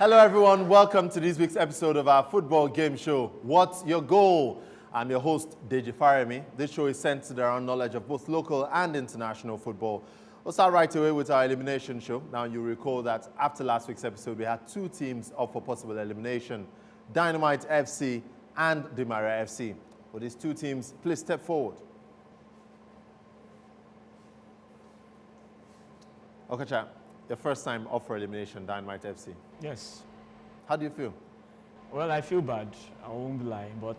Hello everyone, welcome to this week's episode of our football game show, What's Your Goal? I'm your host, Deji Faremi. This show is centered around knowledge of both local and international football. We'll start right away with our elimination show. Now you recall that after last week's episode, we had two teams up for possible elimination, Dynamite FC and Demare FC. For these two teams, please step forward. Okocha, your first time up for elimination, Dynamite FC. Yes. How do you feel? Well, I feel bad. I won't lie, but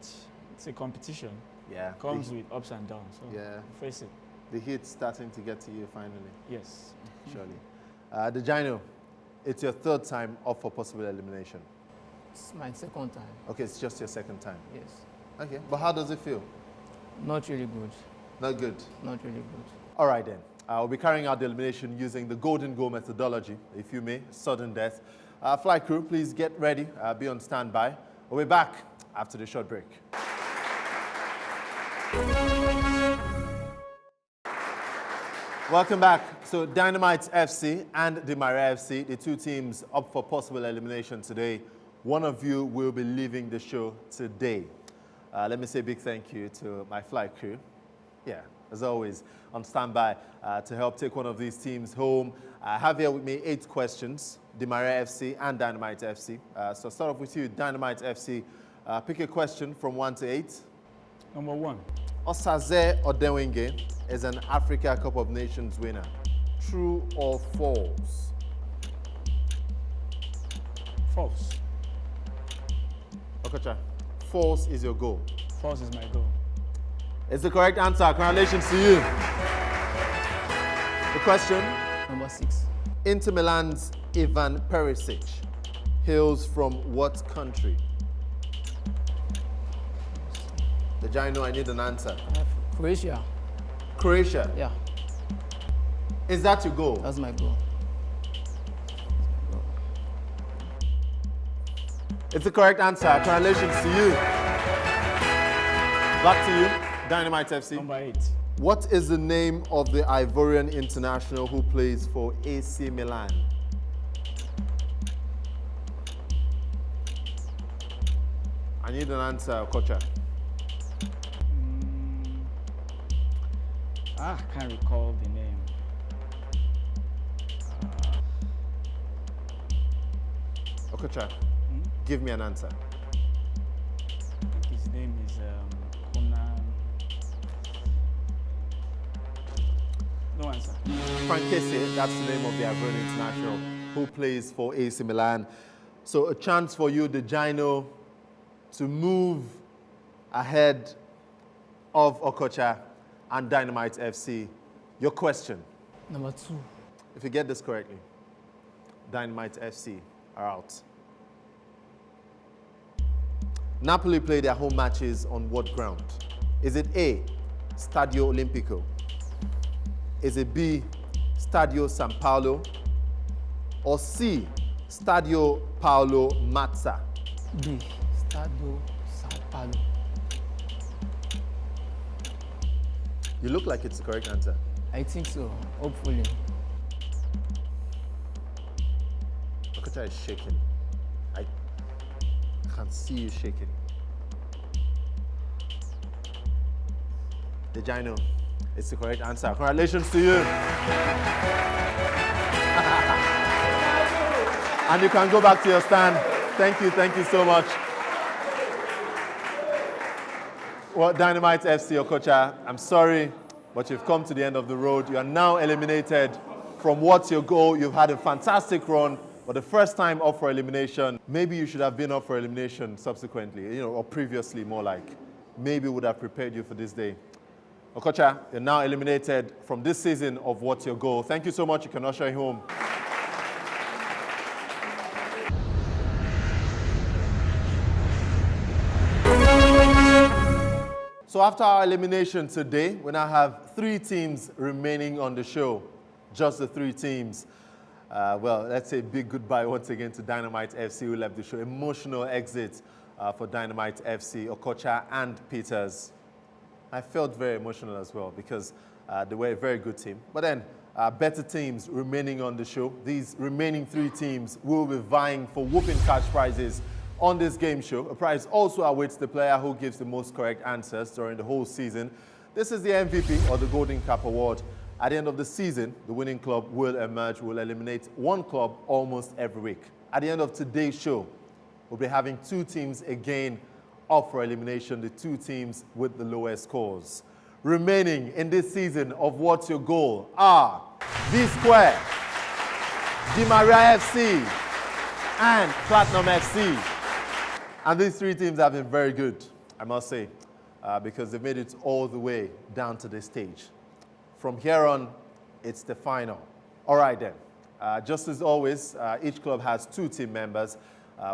it's a competition. Yeah. It comes with ups and downs. So Yeah. face it. The heat's starting to get to you finally. Yes. Surely. The Gino, it's your third time up for possible elimination. It's my second time. Okay, it's just your second time. Yes. Okay, but how does it feel? Not really good. Not good. Not really good. All right then. We'll be carrying out the elimination using the golden goal methodology, if you may, sudden death. Flight crew, please get ready, be on standby. We'll be back after the short break. Welcome back. So Dynamite FC and Demare FC, the two teams up for possible elimination today. One of you will be leaving the show today. Let me say a big thank you to my flight crew. Yeah, as always, on standby to help take one of these teams home. I have here with me 8 questions, Demare FC and Dynamite FC. So start off with you, Dynamite FC. Pick a question from 1 to 8. Number 1. Osaze Odewinge is an Africa Cup of Nations winner. True or false? False. Okocha, false is your goal. False is my goal. It's the correct answer. Congratulations to you. The question, Number 6. Inter Milan's Ivan Perisic hails from what country? The Gino, I need an answer. Croatia. Croatia. Yeah, Is that your goal? that's my goal. It's the correct answer. Congratulations to you. Back to you, Dynamite FC. Number 8. What is the name of the Ivorian international who plays for AC Milan? I need an answer, Okocha. I can't recall the name. Okocha, give me an answer. I think his name is Conan. No answer. Frankese, that's the name of the Ivorian international who plays for AC Milan. So a chance for you, the Gino, to move ahead of Okocha and Dynamite FC. Your question, Number 2. if you get this correctly, Dynamite FC are out. Napoli play their home matches on what ground? Is it A, Stadio Olimpico? Is it B, Stadio San Paolo? Or C, Stadio Paolo Mazza? B. Stadio San Paulo. You look like it's the correct answer. I think so, hopefully. Okocha is shaking. I can see you shaking. The Gino, it's the correct answer. Congratulations to you. And you can go back to your stand. Thank you so much. Well, Dynamite FC, Okocha, I'm sorry, but you've come to the end of the road. You are now eliminated from What's Your Goal. You've had a fantastic run, but the first time up for elimination, maybe you should have been up for elimination subsequently, or previously more like. Maybe would have prepared you for this day. Okocha, you're now eliminated from this season of What's Your Goal. Thank you so much. You can usher him home. So after our elimination today, we now have 3 teams remaining on the show. Just the 3 teams. Well, let's say big goodbye once again to Dynamite FC who left the show. Emotional exit for Dynamite FC, Okocha and Peters. I felt very emotional as well because they were a very good team. But then better teams remaining on the show. These remaining 3 teams will be vying for whooping cash prizes on this game show. A prize also awaits the player who gives the most correct answers during the whole season. This is the MVP or the Golden Cap Award. At the end of the season, the winning club will emerge. We'll eliminate one club almost every week. At the end of today's show, we'll be having 2 teams again up for elimination, the 2 teams with the lowest scores. Remaining in this season of What's Your Goal are V Square, Di Maria FC, and Platinum FC. And these 3 teams have been very good, I must say, because they've made it all the way down to this stage. From here on, it's the final. All right then. Just as always, each club has 2 team members,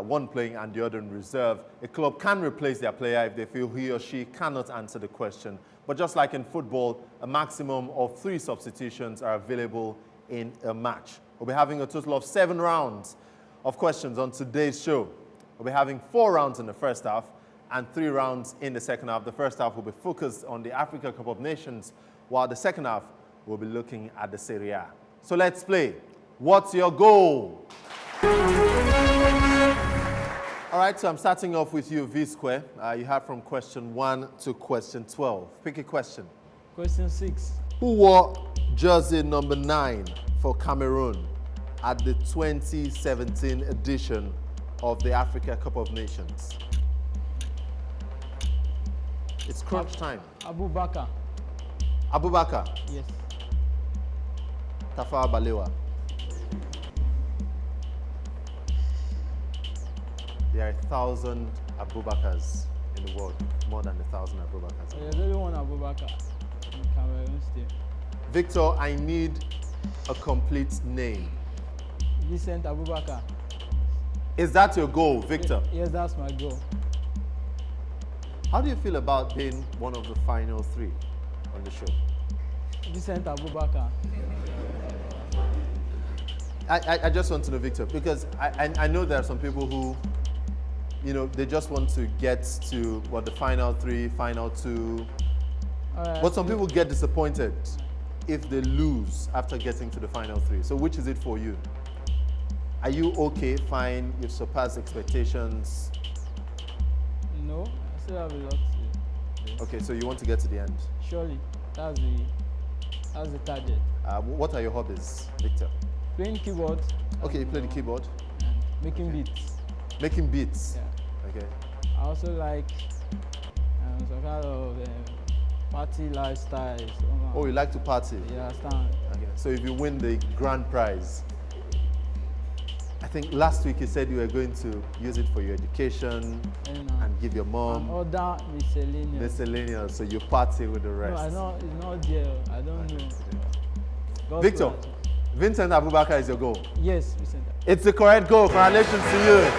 one playing and the other in reserve. A club can replace their player if they feel he or she cannot answer the question. But just like in football, a maximum of 3 substitutions are available in a match. We'll be having a total of 7 rounds of questions on today's show. We'll be having 4 rounds in the first half and 3 rounds in the second half. The first half will be focused on the Africa Cup of Nations, while the second half will be looking at the Serie A. So let's play. What's your goal? All right, so I'm starting off with you, V Square. You have from question 1 to question 12. Pick a question. Question 6. Who wore jersey number 9 for Cameroon at the 2017 edition of the Africa Cup of Nations? It's crunch time. Abubakar. Abubakar. Yes. Tafawa Balewa. There are 1,000 Abubakars in the world, more than 1,000 Abubakars. There's only one Abubakar in Cameroon State. Victor, I need a complete name. Vincent Abubakar. Is that your goal, Victor? Yes, that's my goal. How do you feel about being one of the final 3 on the show? Vincent Abubakar. I just want to know, Victor, because I know there are some people who, you know, they just want to get to, the final 3, final 2. But some people get disappointed if they lose after getting to the final 3. So which is it for you? Are you okay, fine, you've surpassed expectations? No, I still have a lot to do. Okay, so you want to get to the end. Surely, that's the target. What are your hobbies, Victor? Playing keyboard. Okay, you play the keyboard? And making beats. Making beats? Yeah. Okay. I also like some kind of party lifestyle. Oh, you like to party? Yeah, I understand. Okay. So if you win the grand prize, I think last week you said you were going to use it for your education and give your mom. Other miscellaneous. Miscellaneous, so you party with the rest. No, it's not there. I don't know. God Victor, bless. Vincent Abubakar is your goal. Yes, Vincent. It's the correct goal. Congratulations to you.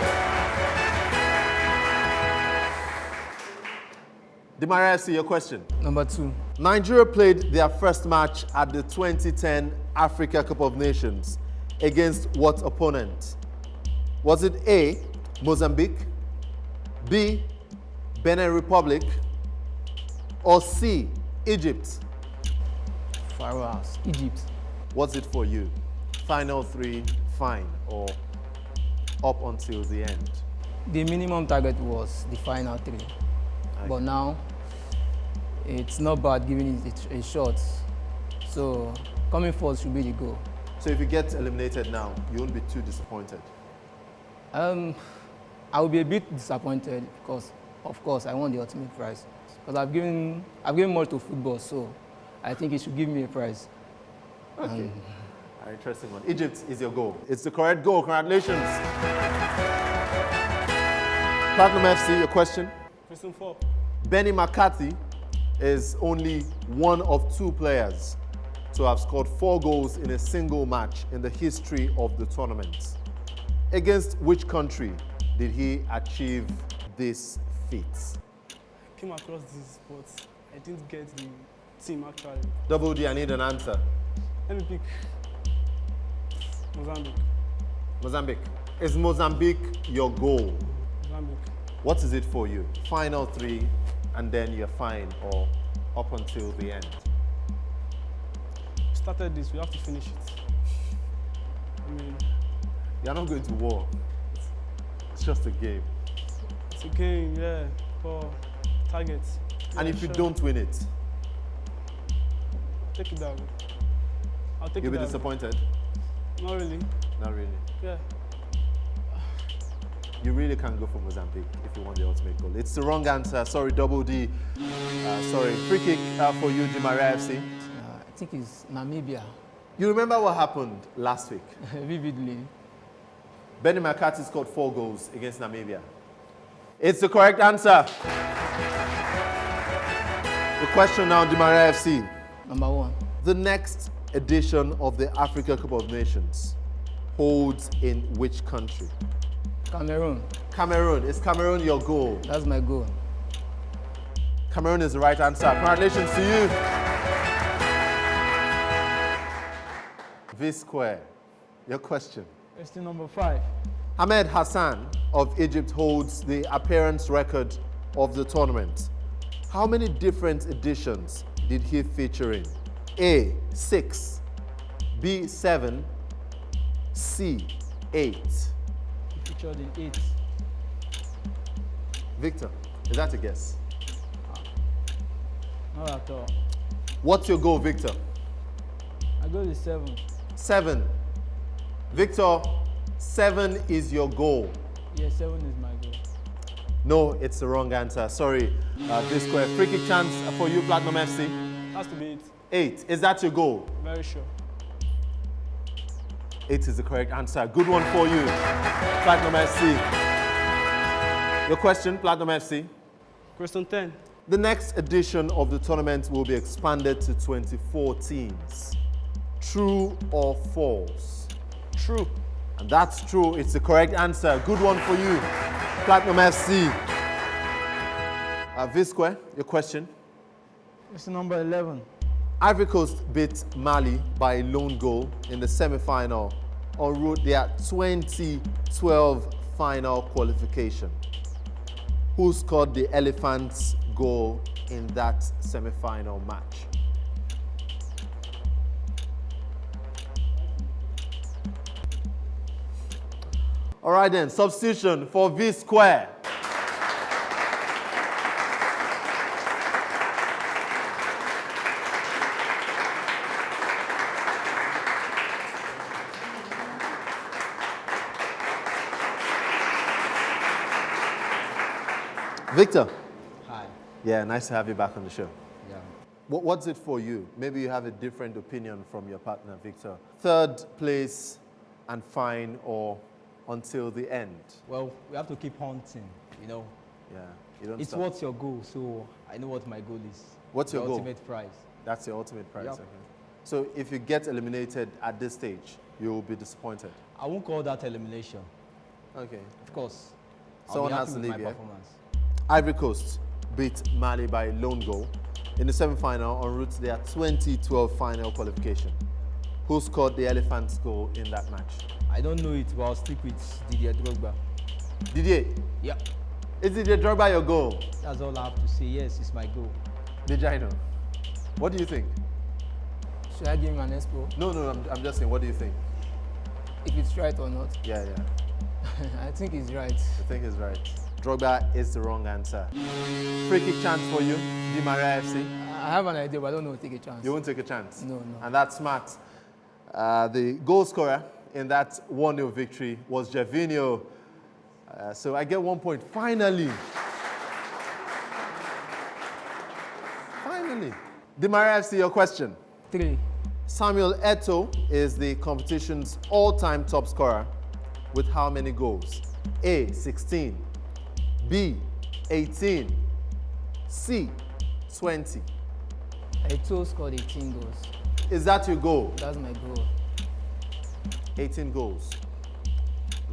Di Maria FC, your question. Number 2. Nigeria played their first match at the 2010 Africa Cup of Nations against what opponent? Was it A, Mozambique, B, Benin Republic, or C, Egypt? Pharaohs, Egypt. What's it for you? Final 3, fine, or up until the end? The minimum target was the final 3. Okay. But now, it's not bad giving it a shot. So, coming first should be the goal. So if you get eliminated now, you won't be too disappointed? I will be a bit disappointed because, of course, I won the ultimate prize. Because I've given more to football, so I think it should give me a prize. Okay. An interesting one. Egypt is your goal. It's the correct goal. Congratulations. Platinum FC, your question. Question 4. Benny McCarthy is only one of 2 players to have scored 4 goals in a single match in the history of the tournament. Against which country did he achieve this feat? I came across this, but I didn't get the team actually. Double D, I need an answer. Let me pick Mozambique. Mozambique. Is Mozambique your goal? Mozambique. What is it for you? Final 3, and then you're fine, or up until the end? started this, we have to finish it. I mean, You're not going to war. It's just a game. it's a game, yeah, for targets. And Yeah, if you sure. don't win it, Take it down. I'll take you'll it be down. disappointed. Not really. Not really. Yeah. You really can't go for Mozambique if you want the ultimate goal. It's the wrong answer. Sorry, double D. Sorry. Free kick for you, Di Maria FC. I think it's Namibia. You remember what happened last week? Vividly. Benny McCarthy scored 4 goals against Namibia. It's the correct answer. The question now, Di Maria FC. Number 1. The next edition of the Africa Cup of Nations holds in which country? Cameroon. Cameroon. Is Cameroon your goal? That's my goal. Cameroon is the right answer. Congratulations to you. V Square, your question. Question number 5. Ahmed Hassan of Egypt holds the appearance record of the tournament. How many different editions did he feature in? A, 6, B, 7, C, 8. He featured in 8. Victor, is that a guess? Not at all. What's your goal, Victor? I go with 7. 7. Victor, 7 is your goal. Yeah, 7 is my goal. No, it's the wrong answer. Sorry, V Square. Free kick chance for you, Platinum FC. Has to be it. 8. Is that your goal? Very sure. 8 is the correct answer. Good one for you, Platinum FC. Your question, Platinum FC. Question 10. The next edition of the tournament will be expanded to 24 teams. True or false? True. And that's true. It's the correct answer. Good one for you, Platinum FC. V Square, your question. Question number 11. Ivory Coast beat Mali by a lone goal in the semi-final en route their 2012 final qualification. Who scored the Elephants' goal in that semi-final match? All right then, substitution for V Square. Victor. Hi. Yeah, nice to have you back on the show. Yeah. What's it for you? Maybe you have a different opinion from your partner, Victor. 3rd place and fine or until the end? Well, we have to keep hunting, you know. Yeah, you don't It's stop. what's your goal, so I know what my goal is. What's your the goal? ultimate prize. That's your ultimate prize. Yep. Okay. So if you get eliminated at this stage, you will be disappointed. I won't call that elimination. Okay. Of course. Someone I'll be has happy to with leave, my yeah? performance. Ivory Coast beat Mali by a lone goal in the semi-final en route to their 2012 final qualification. Who scored the Elephants' goal in that match? I don't know it, but I'll stick with Didier Drogba. Didier, Yeah. is Didier Drogba your goal? That's all I have to say. Yes, it's my goal. Dejino, what do you think? Should I give him an expo? No, I'm just saying, what do you think? If it's right or not? Yeah. I think he's right. I think he's right. Drogba is the wrong answer. Free kick chance for you, Di Maria FC. I have an idea, but I don't know. Take a chance. You won't take a chance? No. And that's smart. The goal scorer in that 1-0 victory was Gervinho. So I get 1 point. Finally. Finally. Di Maria FC, your question. 3. Samuel Eto'o is the competition's all-time top scorer with how many goals? A, 16. B, 18. C, 20. Eto'o scored 18 goals. Is that your goal? That's my goal. 18 goals.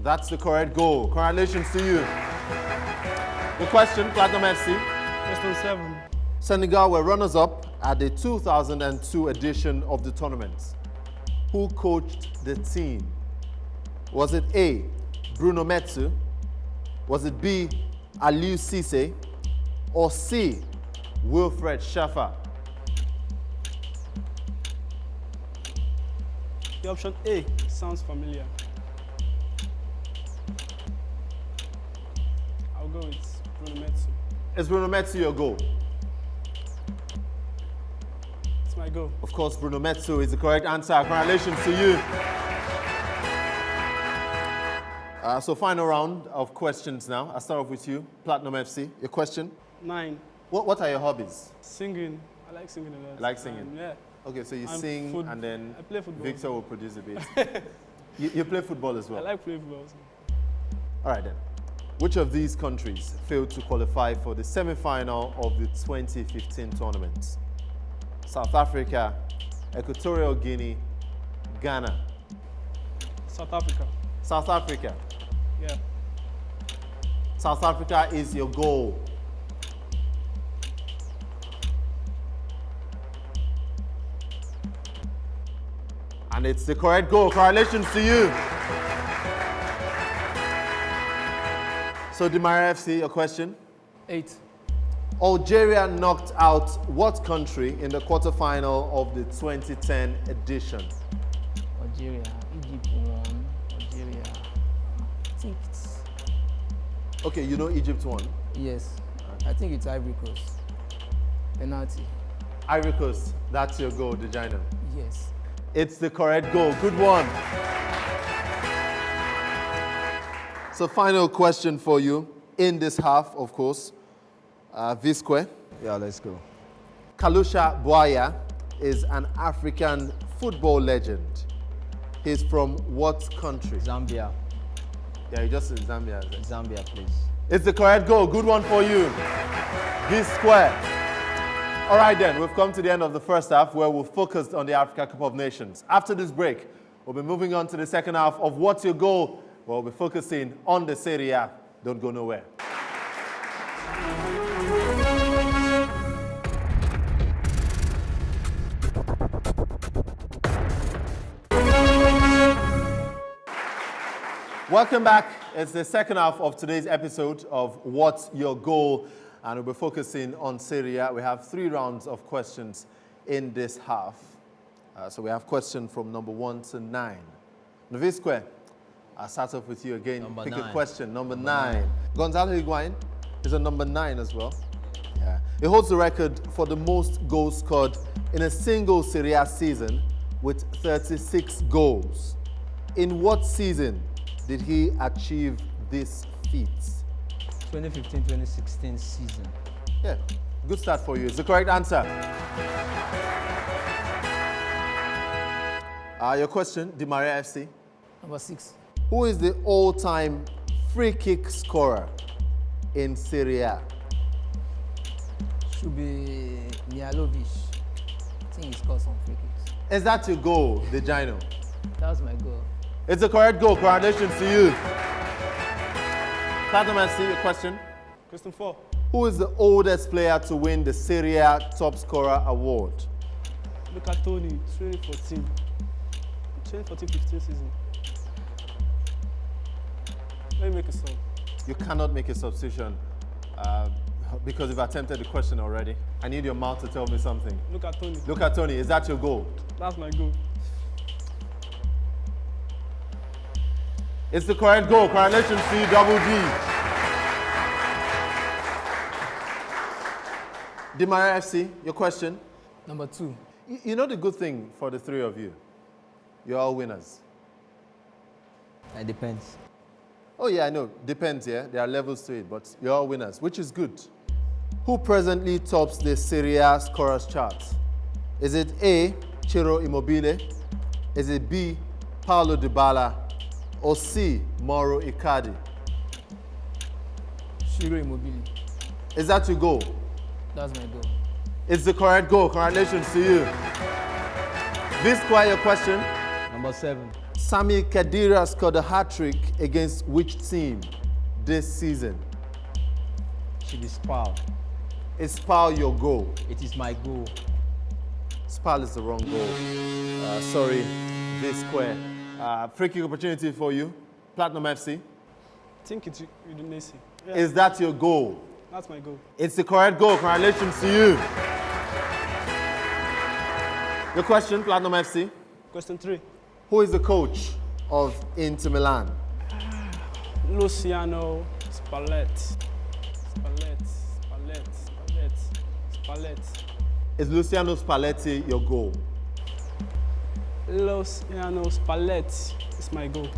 That's the correct goal. Congratulations to you. The question, Platinum FC. Question 7. Senegal were runners-up at the 2002 edition of the tournament. Who coached the team? Was it A, Bruno Metsu? Was it B, Aliou Cisse? Or C, Wilfred Schaffer? The option A sounds familiar. I'll go with Bruno Metsu. Is Bruno Metsu your goal? It's my goal. Of course, Bruno Metsu is the correct answer. Congratulations to you. So final round of questions now. I'll start off with you, Platinum FC. Your question? 9. What are your hobbies? Singing. I like singing a lot. You like singing? Yeah. Okay, so you And sing and then I play football. Victor will produce a bit. you play football as I well? like playing football also. All right then. Which of these countries failed to qualify for the semi-final of the 2015 tournament? South Africa, Equatorial Guinea, Ghana. South Africa. South Africa. Yeah. South Africa is your goal. And it's the correct goal. Congratulations to you. So, Dimara FC, your question? 8. Algeria knocked out what country in the quarterfinal of the 2010 edition? Algeria, Egypt won. Algeria. I think it's, Okay, you know Egypt won. yes. I think it's Ivory Coast. Penalty. Ivory Coast, that's your goal, Dejano. Yes. It's the correct goal. Good one. So, final question for you in this half, of course. V-Square. Yeah, let's go. Kalusha Bwaya is an African football legend. He's from what country? Zambia. Yeah, you just said Zambia. is it? Zambia, please. It's the correct goal. Good one for you. V-Square. All right then, we've come to the end of the first half where we've focused on the Africa Cup of Nations. After this break, we'll be moving on to the second half of What's Your Goal? Where we'll be focusing on the Serie A. Don't go nowhere. Welcome back. It's the second half of today's episode of What's Your Goal? And we'll be focusing on Serie A. We have 3 rounds of questions in this half. So we have questions from number 1 to 9. Novi Square, I'll start off with you again. Number Pick 9. a question. Number 9. Gonzalo Higuain is a number 9 as well. Yeah. He holds the record for the most goals scored in a single Serie A season with 36 goals. In what season did he achieve this feat? 2015-2016 season. Yeah, good start for you. It's the correct answer. Your question, Di Maria FC. Number 6. Who is the all-time free kick scorer in Serie A? Should be Mihajlovic. I think he scored some free kicks. Is that your goal, Dejano? That's my goal. It's the correct goal. Congratulations to you. Platinum FC, your question. Question 4. Who is the oldest player to win the Serie A Top Scorer Award? Look at Tony, 2014. 2014-15 season. Let me make a sub. You cannot make a substitution because you've attempted the question already. I need your mouth to tell me something. Look at Tony. Look at Tony. Is that your goal? That's my goal. It's the correct goal. Congratulations to you, Double G. Di Maria FC, your question. Number 2. You know the good thing for the 3 of you? You're all winners. It depends. Oh yeah, I know. Depends, yeah. There are levels to it, but you're all winners, which is good. Who presently tops the Serie A scorers chart? Is it A, Ciro Immobile? Is it B, Paulo Dybala? Or C, Mauro Icardi? Ciro Immobile. Is that your goal? That's my goal. It's the correct goal. Congratulations to you. This quite your question. Number 7. Sami Khedira scored a hat-trick against which team this season? Should be Spal. Is Spal your goal? It is my goal. Spal is the wrong goal. Sorry, this square. Free kick opportunity for you. Platinum FC. I think it's Udinese. Yeah, Is that your goal? that's my goal. It's the correct goal. Congratulations to you. Your question, Platinum FC. Question 3. Who is the coach of Inter Milan? Luciano Spalletti. Spalletti. Is Luciano Spalletti your goal? Luciano Spalletti is my goal.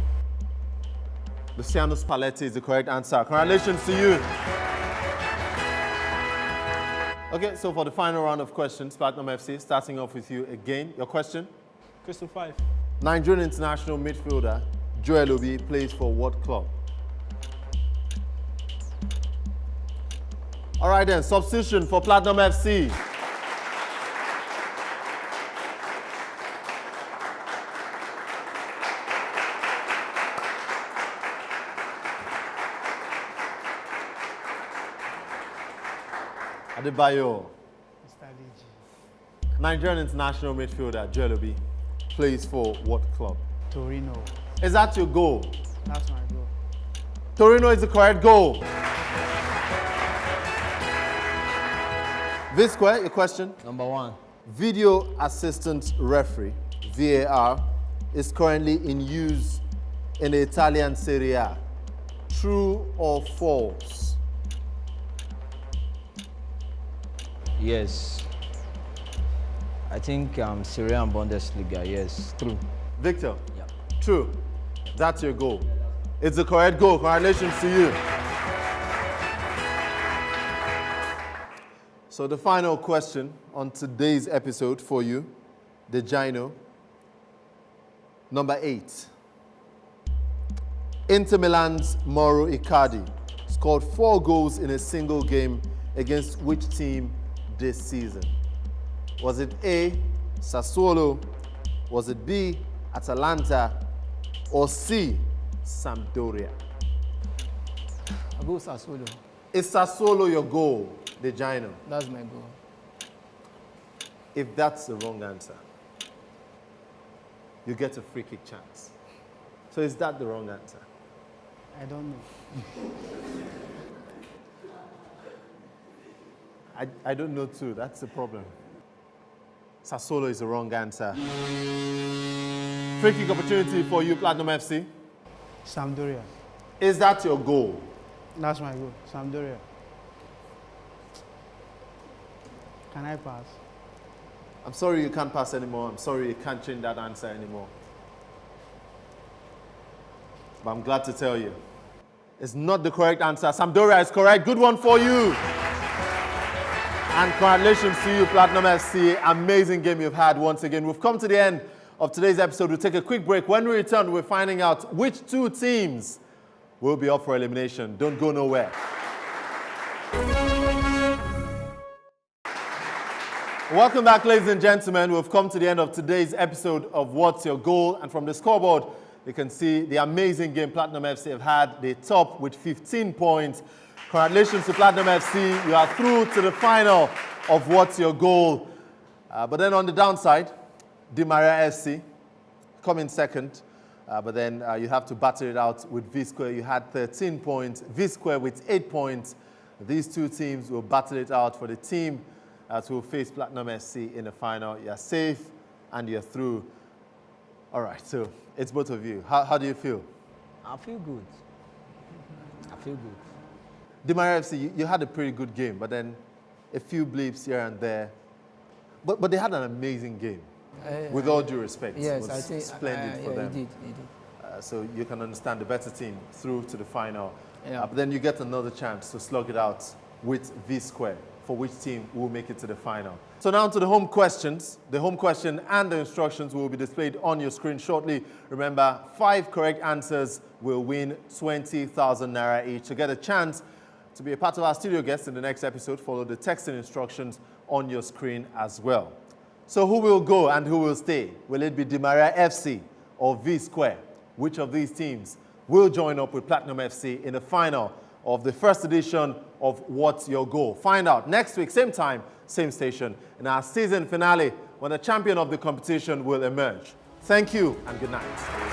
Luciano Spalletti is the correct answer. Congratulations to you. Okay, so for the final round of questions, Platinum FC, starting off with you again. Your question? Question 5. Nigerian international midfielder Joel Obi plays for what club? All right then, substitution for Platinum FC. Adebayo. Nigerian international midfielder Joel Obi plays for what club? Torino. Is that your goal? That's my goal. Torino is the correct goal. Visque, your question? Number 1. Video assistant referee, VAR, is currently in use in the Italian Serie A. True or false? Yes. I think Serie A and Bundesliga. Yes, true. Victor? Yeah. True. That's your goal. It's the correct goal. Congratulations to you. So the final question on today's episode for you, the Gino. Number 8. Inter Milan's Mauro Icardi scored 4 goals in a single game against which team this season? Was it A, Sassuolo? Was it B, Atalanta? Or C, Sampdoria? I'll go with Sassuolo. Is Sassuolo your goal, the Gino? That's my goal. If that's the wrong answer, you get a free kick chance. So is that the wrong answer? I don't know. I don't know too, that's the problem. Sassuolo is the wrong answer. Free kick opportunity for you, Platinum FC. Sampdoria. Is that your goal? That's my goal. Sampdoria. Can I pass? I'm sorry you can't pass anymore. I'm sorry you can't change that answer anymore. But I'm glad to tell you, it's not the correct answer. Sampdoria is correct. Good one for you. And congratulations to you, Platinum FC. Amazing game you've had once again. We've come to the end of today's episode. We'll take a quick break. When we return, we're finding out which 2 teams will be up for elimination. Don't go nowhere. Welcome back, ladies and gentlemen. We've come to the end of today's episode of What's Your Goal? And from the scoreboard, you can see the amazing game Platinum FC have had. They top with 15 points. Congratulations to Platinum FC. You are through to the final of What's Your Goal? But then on the downside, Di Maria FC come in second. But then you have to battle it out with Visque. You had 13 points. Visque with 8 points. These 2 teams will battle it out for the team that will face Platinum SC in the final. You're safe and you're through. All right, so it's both of you. How do you feel? I feel good. I feel good. Di Maria FC, you had a pretty good game, but then a few bleeps here and there. But they had an amazing game. With all due respect, Yes, it I was think splendid for them. He did. So you can understand the better team through to the final. Yeah. But then you get another chance to slug it out with V-Square for which team will make it to the final. So now to the home questions. The home question and the instructions will be displayed on your screen shortly. Remember, 5 correct answers will win 20,000 Naira each. To get a chance to be a part of our studio guest in the next episode, follow the texting instructions on your screen as well. So who will go and who will stay? Will it be Di Maria FC or V-Square? Which of these teams will join up with Platinum FC in the final of the first edition of What's Your Goal? Find out next week, same time, same station, in our season finale when the champion of the competition will emerge. Thank you and good night.